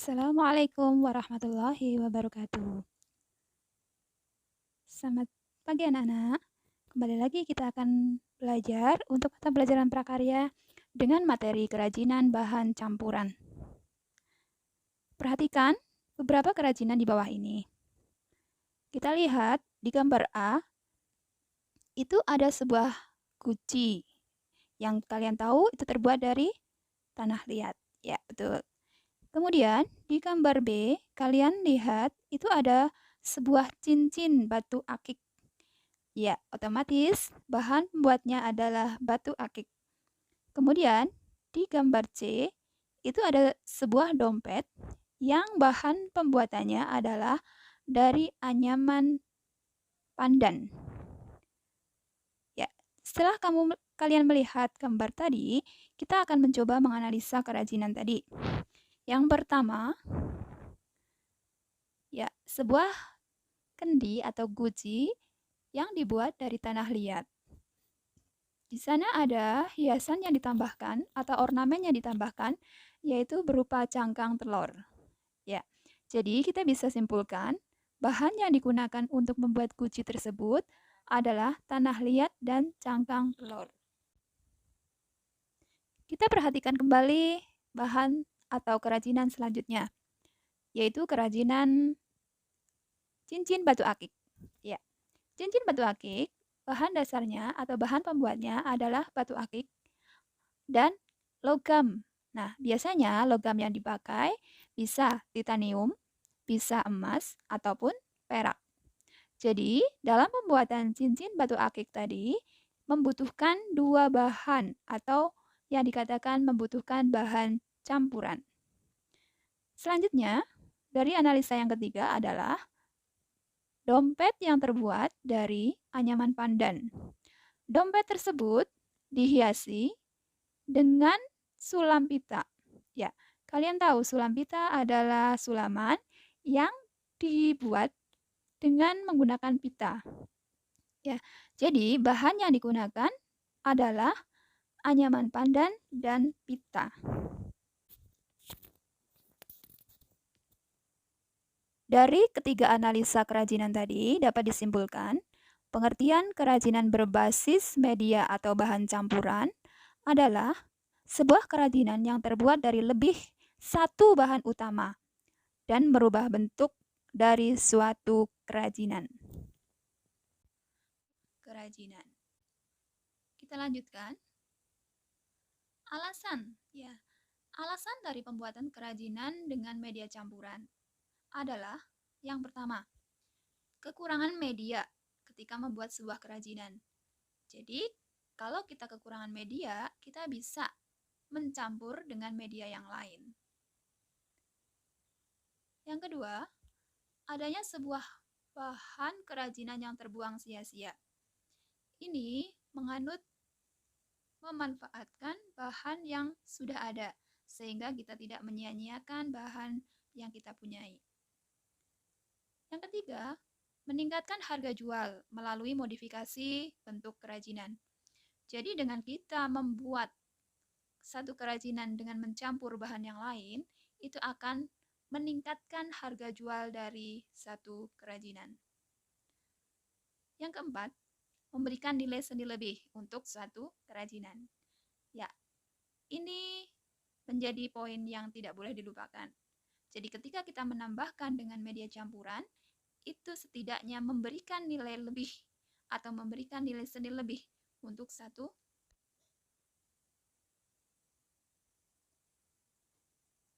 Assalamualaikum warahmatullahi wabarakatuh. Selamat pagi anak-anak. Kembali lagi kita akan belajar untuk mata pelajaran prakarya dengan materi kerajinan bahan campuran. Perhatikan beberapa kerajinan di bawah ini. Kita lihat di gambar A, itu ada sebuah guci yang kalian tahu itu terbuat dari tanah liat. Ya, betul. Kemudian di gambar B, kalian lihat itu ada sebuah cincin batu akik. Ya, otomatis bahan pembuatnya adalah batu akik. Kemudian di gambar C, itu ada sebuah dompet yang bahan pembuatannya adalah dari anyaman pandan. Ya, setelah kalian melihat gambar tadi, kita akan mencoba menganalisa kerajinan tadi. Yang pertama, ya, sebuah kendi atau guci yang dibuat dari tanah liat. Di sana ada hiasan yang ditambahkan atau ornamen yang ditambahkan, yaitu berupa cangkang telur. Ya, jadi kita bisa simpulkan bahan yang digunakan untuk membuat guci tersebut adalah tanah liat dan cangkang telur. Kita perhatikan kembali bahan atau kerajinan selanjutnya, yaitu kerajinan cincin batu akik. Ya, cincin batu akik, bahan dasarnya atau bahan pembuatnya adalah batu akik dan logam. Nah, biasanya logam yang dipakai bisa titanium, bisa emas, ataupun perak. Jadi, dalam pembuatan cincin batu akik tadi, membutuhkan dua bahan atau yang dikatakan membutuhkan bahan campuran. Selanjutnya, dari analisa yang ketiga adalah dompet yang terbuat dari anyaman pandan. Dompet tersebut dihiasi dengan sulam pita. Ya, kalian tahu sulam pita adalah sulaman yang dibuat dengan menggunakan pita. Ya, jadi bahan yang digunakan adalah anyaman pandan dan pita. Dari ketiga analisa kerajinan tadi dapat disimpulkan, pengertian kerajinan berbasis media atau bahan campuran adalah sebuah kerajinan yang terbuat dari lebih satu bahan utama dan merubah bentuk dari suatu kerajinan. Kita lanjutkan. Alasan, ya. Alasan dari pembuatan kerajinan dengan media campuran adalah yang pertama, kekurangan media ketika membuat sebuah kerajinan. Jadi, kalau kita kekurangan media, kita bisa mencampur dengan media yang lain. Yang kedua, adanya sebuah bahan kerajinan yang terbuang sia-sia. Ini memanfaatkan bahan yang sudah ada, sehingga kita tidak menyia-nyiakan bahan yang kita punyai. Yang ketiga, meningkatkan harga jual melalui modifikasi bentuk kerajinan. Jadi dengan kita membuat satu kerajinan dengan mencampur bahan yang lain, itu akan meningkatkan harga jual dari satu kerajinan. Yang keempat, memberikan nilai seni lebih untuk suatu kerajinan. Ya, ini menjadi poin yang tidak boleh dilupakan. Jadi ketika kita menambahkan dengan media campuran, itu setidaknya memberikan nilai lebih atau memberikan nilai seni lebih untuk satu.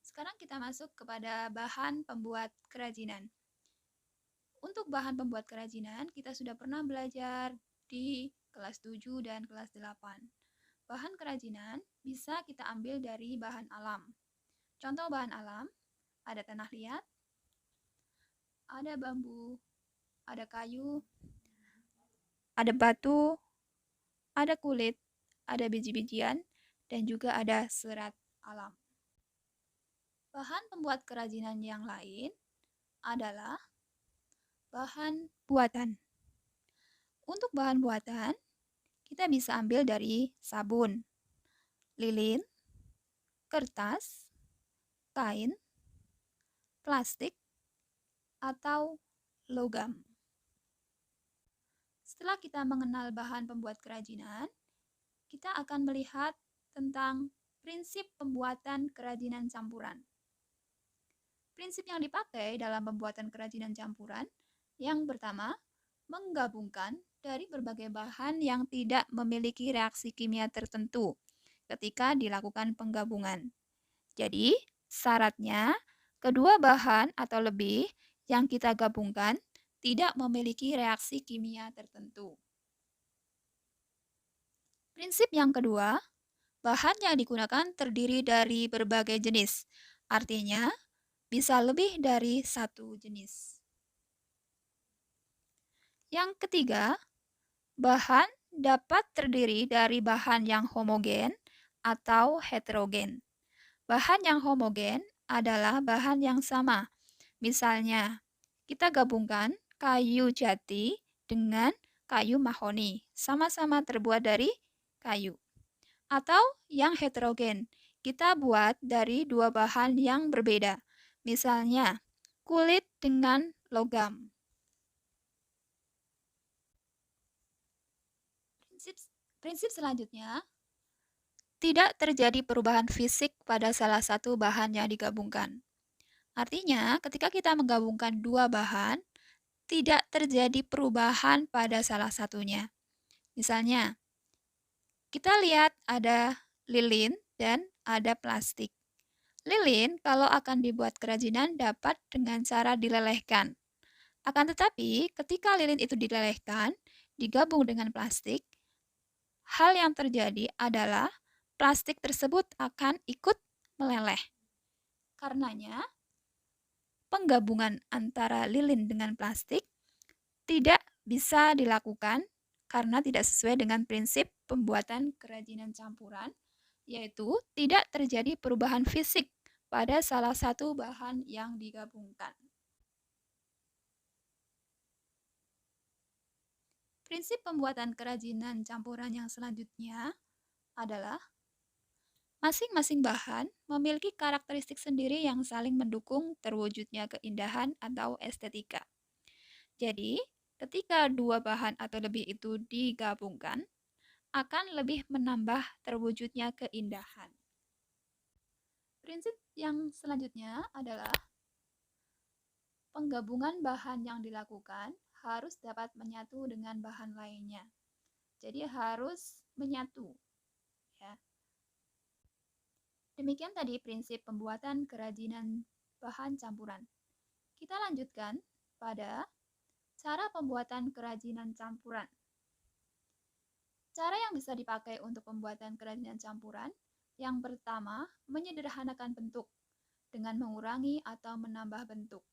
Sekarang kita masuk kepada bahan pembuat kerajinan. Untuk bahan pembuat kerajinan, kita sudah pernah belajar di kelas 7 dan kelas 8. Bahan kerajinan bisa kita ambil dari bahan alam. Contoh bahan alam, ada tanah liat, ada bambu, ada kayu, ada batu, ada kulit, ada biji-bijian, dan juga ada serat alam. Bahan pembuat kerajinan yang lain adalah bahan buatan. Untuk bahan buatan, kita bisa ambil dari sabun, lilin, kertas, kain, plastik, atau logam. Setelah kita mengenal bahan pembuat kerajinan, kita akan melihat tentang prinsip pembuatan kerajinan campuran. Prinsip yang dipakai dalam pembuatan kerajinan campuran yang pertama, menggabungkan dari berbagai bahan yang tidak memiliki reaksi kimia tertentu ketika dilakukan penggabungan. Jadi, syaratnya kedua bahan atau lebih yang kita gabungkan tidak memiliki reaksi kimia tertentu. Prinsip yang kedua, bahan yang digunakan terdiri dari berbagai jenis, artinya bisa lebih dari satu jenis. Yang ketiga, bahan dapat terdiri dari bahan yang homogen atau heterogen. Bahan yang homogen adalah bahan yang sama. Misalnya, kita gabungkan kayu jati dengan kayu mahoni, sama-sama terbuat dari kayu. Atau yang heterogen, kita buat dari dua bahan yang berbeda. Misalnya, kulit dengan logam. Prinsip selanjutnya, tidak terjadi perubahan fisik pada salah satu bahan yang digabungkan. Artinya, ketika kita menggabungkan dua bahan, tidak terjadi perubahan pada salah satunya. Misalnya, kita lihat ada lilin dan ada plastik. Lilin kalau akan dibuat kerajinan dapat dengan cara dilelehkan. Akan tetapi, ketika lilin itu dilelehkan, digabung dengan plastik, hal yang terjadi adalah plastik tersebut akan ikut meleleh. Karenanya, penggabungan antara lilin dengan plastik tidak bisa dilakukan karena tidak sesuai dengan prinsip pembuatan kerajinan campuran, yaitu tidak terjadi perubahan fisik pada salah satu bahan yang digabungkan. Prinsip pembuatan kerajinan campuran yang selanjutnya adalah masing-masing bahan memiliki karakteristik sendiri yang saling mendukung terwujudnya keindahan atau estetika. Jadi, ketika dua bahan atau lebih itu digabungkan, akan lebih menambah terwujudnya keindahan. Prinsip yang selanjutnya adalah penggabungan bahan yang dilakukan harus dapat menyatu dengan bahan lainnya. Jadi harus menyatu. Ya. Demikian tadi prinsip pembuatan kerajinan bahan campuran. Kita lanjutkan pada cara pembuatan kerajinan campuran. Cara yang bisa dipakai untuk pembuatan kerajinan campuran, yang pertama, menyederhanakan bentuk dengan mengurangi atau menambah bentuk.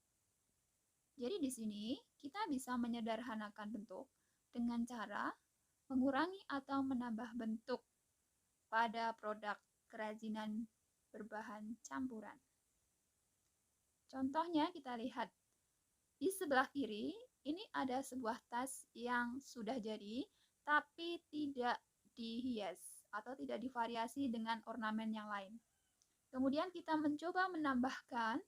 Jadi di sini kita bisa menyederhanakan bentuk dengan cara mengurangi atau menambah bentuk pada produk kerajinan berbahan campuran. Contohnya kita lihat di sebelah kiri, ini ada sebuah tas yang sudah jadi tapi tidak dihias atau tidak divariasi dengan ornamen yang lain. Kemudian kita mencoba menambahkan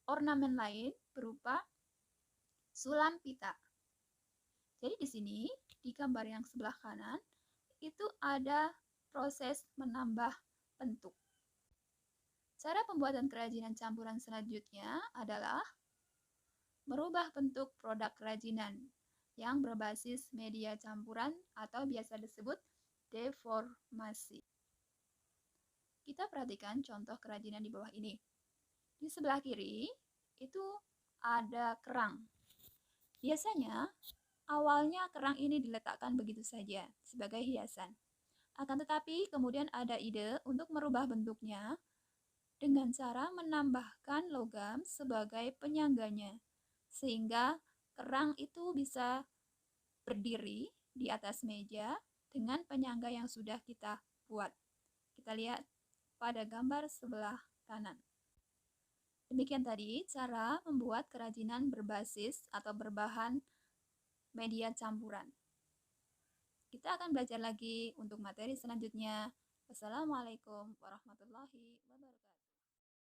ornamen lain berupa sulam pita. Jadi di sini, di gambar yang sebelah kanan, itu ada proses menambah bentuk. Cara pembuatan kerajinan campuran selanjutnya adalah merubah bentuk produk kerajinan yang berbasis media campuran atau biasa disebut deformasi. Kita perhatikan contoh kerajinan di bawah ini. Di sebelah kiri itu ada kerang. Biasanya awalnya kerang ini diletakkan begitu saja sebagai hiasan. Akan tetapi kemudian ada ide untuk merubah bentuknya dengan cara menambahkan logam sebagai penyangganya, sehingga kerang itu bisa berdiri di atas meja dengan penyangga yang sudah kita buat. Kita lihat pada gambar sebelah kanan. Demikian tadi cara membuat kerajinan berbasis atau berbahan media campuran. Kita akan belajar lagi untuk materi selanjutnya. Wassalamualaikum warahmatullahi wabarakatuh.